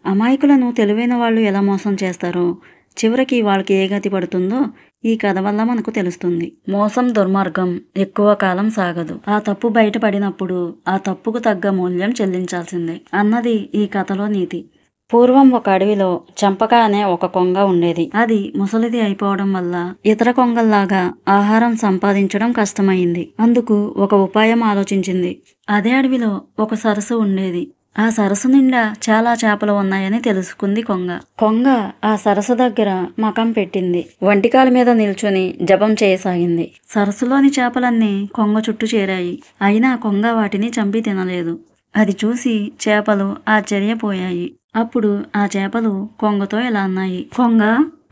అమాయకులను తెలివైన వాళ్ళు ఎలా మోసం చేస్తారో, చివరికి వాళ్ళకి ఏ గతి పడుతుందో ఈ కథ వల్ల మనకు తెలుస్తుంది. మోసం, దుర్మార్గం ఎక్కువ కాలం సాగదు. ఆ తప్పు బయటపడినప్పుడు ఆ తప్పుకు తగ్గ మూల్యం చెల్లించాల్సిందే అన్నది ఈ కథలో నీతి. పూర్వం ఒక అడవిలో చంపక అనే ఒక కొంగ ఉండేది. అది ముసలిది అయిపోవడం వల్ల ఇతర కొంగల్లాగా ఆహారం సంపాదించడం కష్టమైంది. అందుకు ఒక ఉపాయం ఆలోచించింది. అదే అడవిలో ఒక సరస్సు ఉండేది. ఆ సరస్సు నిండా చాలా చేపలు ఉన్నాయని తెలుసుకుంది కొంగ. కొంగ ఆ సరస్సు దగ్గర మకం పెట్టింది. వంటికాల మీద నిల్చొని జపం చేయసాగింది. సరస్సులోని చేపలన్నీ కొంగ చుట్టూ చేరాయి. అయినా కొంగ వాటిని చంపి తినలేదు. అది చూసి చేపలు ఆశ్చర్యపోయాయి. అప్పుడు ఆ చేపలు కొంగతో ఇలా అన్నాయి: కొంగ,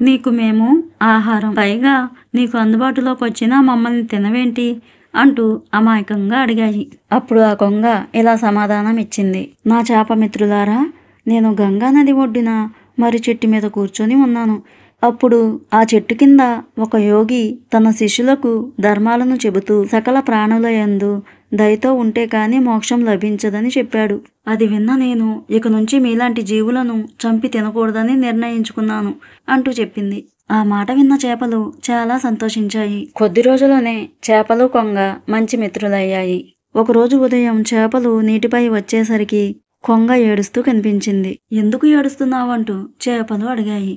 నీకు మేము ఆహారం, పైగా నీకు అందుబాటులోకి వచ్చినా మమ్మల్ని తినవేంటి అంటూ అమాయకంగా అడిగాయి. అప్పుడు ఆ కొంగ ఇలా సమాధానం ఇచ్చింది: నా చేప మిత్రులారా, నేను గంగా నది ఒడ్డున మరి చెట్టు మీద కూర్చొని ఉన్నాను. అప్పుడు ఆ చెట్టు కింద ఒక యోగి తన శిష్యులకు ధర్మాలను చెబుతూ సకల ప్రాణుల యందు దయతో ఉంటే కాని మోక్షం లభించదని చెప్పాడు. అది విన్న నేను ఇక నుంచి మీలాంటి జీవులను చంపి తినకూడదని నిర్ణయించుకున్నాను అంటూ చెప్పింది. ఆ మాట విన్న చేపలు చాలా సంతోషించాయి. కొద్ది రోజుల్లోనే చేపలు, కొంగ మంచి మిత్రులయ్యాయి. ఒకరోజు ఉదయం చేపలు నీటిపై వచ్చేసరికి కొంగ ఏడుస్తూ కనిపించింది. ఎందుకు ఏడుస్తున్నావంటూ చేపలు అడిగాయి.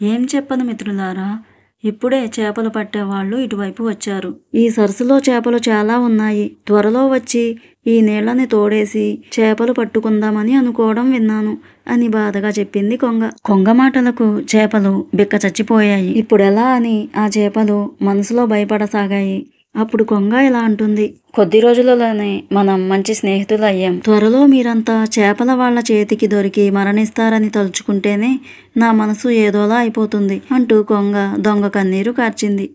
ఏం చెప్పను మిత్రులారా, ఇప్పుడే చేపలు పట్టేవాళ్ళు ఇటువైపు వచ్చారు. ఈ సరస్సులో చేపలు చాలా ఉన్నాయి. త్వరలో వచ్చి ఈ నీళ్లని తోడేసి చేపలు పట్టుకుందామని అనుకోవడం విన్నాను అని బాధగా చెప్పింది కొంగ. కొంగ మాటలకు చేపలు బిక్క చచ్చిపోయాయి. ఇప్పుడెలా అని ఆ చేపలు మనసులో భయపడసాగాయి. అప్పుడు కొంగ ఇలా అంటుంది: కొద్ది రోజులలోనే మనం మంచి స్నేహితులు అయ్యాం. త్వరలో మీరంతా చేపల వాళ్ళ చేతికి దొరికి మరణిస్తారని తలుచుకుంటేనే నా మనసు ఏదోలా అయిపోతుంది అంటూ కొంగ దొంగ కన్నీరు కార్చింది.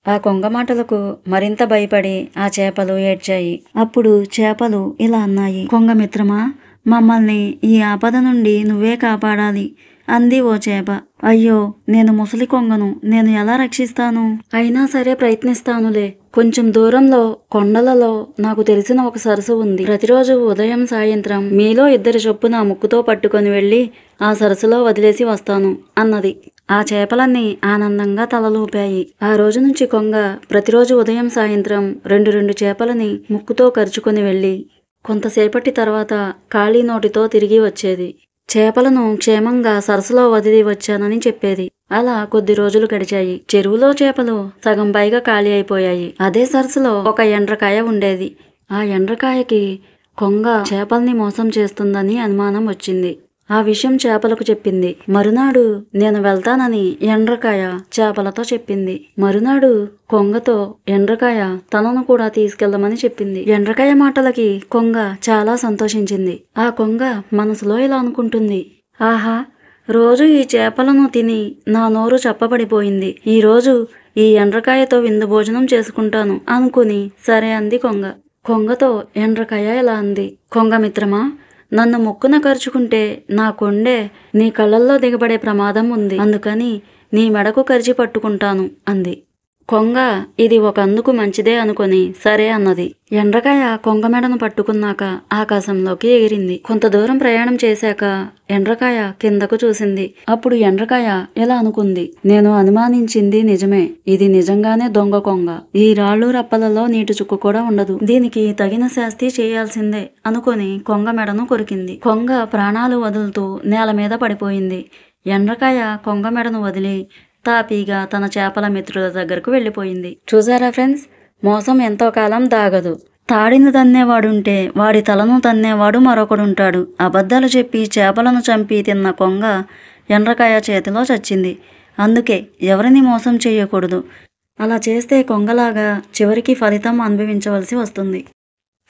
ఆ కొంగ మాటలకు మరింత భయపడి ఆ చేపలు ఏడ్చాయి. అప్పుడు చేపలు ఇలా అన్నాయి: కొంగ మిత్రమా, మమ్మల్ని ఈ ఆపద నుండి నువ్వే కాపాడాలి అంది ఓ చేప. అయ్యో, నేను ముసలి కొంగను, నేను ఎలా రక్షిస్తాను? అయినా సరే ప్రయత్నిస్తానులే. కొంచెం దూరంలో కొండలలో నాకు తెలిసిన ఒక సరస్సు ఉంది. ప్రతిరోజు ఉదయం సాయంత్రం మీలో ఇద్దరి చొప్పున ముక్కుతో పట్టుకొని వెళ్ళి ఆ సరస్సులో వదిలేసి వస్తాను అన్నది. ఆ చేపలన్నీ ఆనందంగా తలలూపాయి. ఆ రోజు నుంచి కొంగ ప్రతిరోజు ఉదయం సాయంత్రం రెండు చేపలని ముక్కుతో కరుచుకొని వెళ్ళి కొంతసేపటి తర్వాత ఖాళీ నోటితో తిరిగి వచ్చేది. చేపలను క్షేమంగా సరస్సులో వదిలి వచ్చానని చెప్పేది. అలా కొద్ది రోజులు గడిచాయి. చెరువులో చేపలు సగం పైగా ఖాళీ అయిపోయాయి. అదే సరస్సులో ఒక ఎండ్రకాయ ఉండేది. ఆ ఎండ్రకాయకి కొంగ చేపల్ని మోసం చేస్తుందని అనుమానం వచ్చింది. ఆ విషయం చేపలకు చెప్పింది. మరునాడు నేను వెళ్తానని ఎండ్రకాయ చేపలతో చెప్పింది. మరునాడు కొంగతో ఎండ్రకాయ తనను కూడా తీసుకెళ్లమని చెప్పింది. ఎండ్రకాయ మాటలకి కొంగ చాలా సంతోషించింది. ఆ కొంగ మనసులో ఇలా అనుకుంటుంది: ఆహా, రోజు ఈ చేపలను తిని నా నోరు చప్పబడిపోయింది. ఈ రోజు ఈ ఎండ్రకాయతో విందు భోజనం చేసుకుంటాను అనుకుని సరే అంది కొంగ. కొంగతో ఎండ్రకాయ ఇలా అంది: కొంగ మిత్రమా, నన్ను ముక్కున కరుచుకుంటే నా కొండే నీ కళ్ళల్లో దిగబడే ప్రమాదం ఉంది. అందుకని నీ మెడకు కరిచి పట్టుకుంటాను అంది. కొంగ ఇది ఒక అందుకు మంచిదే అనుకొని సరే అన్నది. ఎండ్రకాయ కొంగ మెడను పట్టుకున్నాక ఆకాశంలోకి ఎగిరింది. కొంత దూరం ప్రయాణం చేశాక ఎండ్రకాయ కిందకు చూసింది. అప్పుడు ఎండ్రకాయ ఇలా అనుకుంది: నేను అనుమానించింది నిజమే. ఇది నిజంగానే దొంగ కొంగ. ఈ రాళ్ళు రప్పలలో నీటి చుక్క కూడా ఉండదు. దీనికి తగిన శాస్తి చేయాల్సిందే అనుకొని కొంగ మెడను కొరికింది. కొంగ ప్రాణాలు వదులుతూ నేల మీద పడిపోయింది. ఎండ్రకాయ కొంగ మెడను వదిలి తాపీగా తన చేపల మిత్రుల దగ్గరకు వెళ్ళిపోయింది. చూసారా ఫ్రెండ్స్, మోసం ఎంతో కాలం దాగదు. తాడిని తన్నేవాడుంటే వాడి తలను తన్నేవాడు మరొకడుంటాడు. అబద్ధాలు చెప్పి చేపలను చంపి తిన్న కొంగ ఎండ్రకాయ చేతిలో చచ్చింది. అందుకే ఎవరిని మోసం చేయకూడదు. అలా చేస్తే కొంగలాగా చివరికి ఫలితం అనుభవించవలసి వస్తుంది.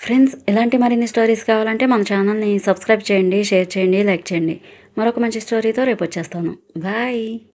ఫ్రెండ్స్, ఇలాంటి మరిన్ని స్టోరీస్ కావాలంటే మన ఛానల్ని సబ్స్క్రైబ్ చేయండి, షేర్ చేయండి, లైక్ చేయండి. మరొక మంచి స్టోరీతో రేపు వచ్చేస్తాను. బాయ్.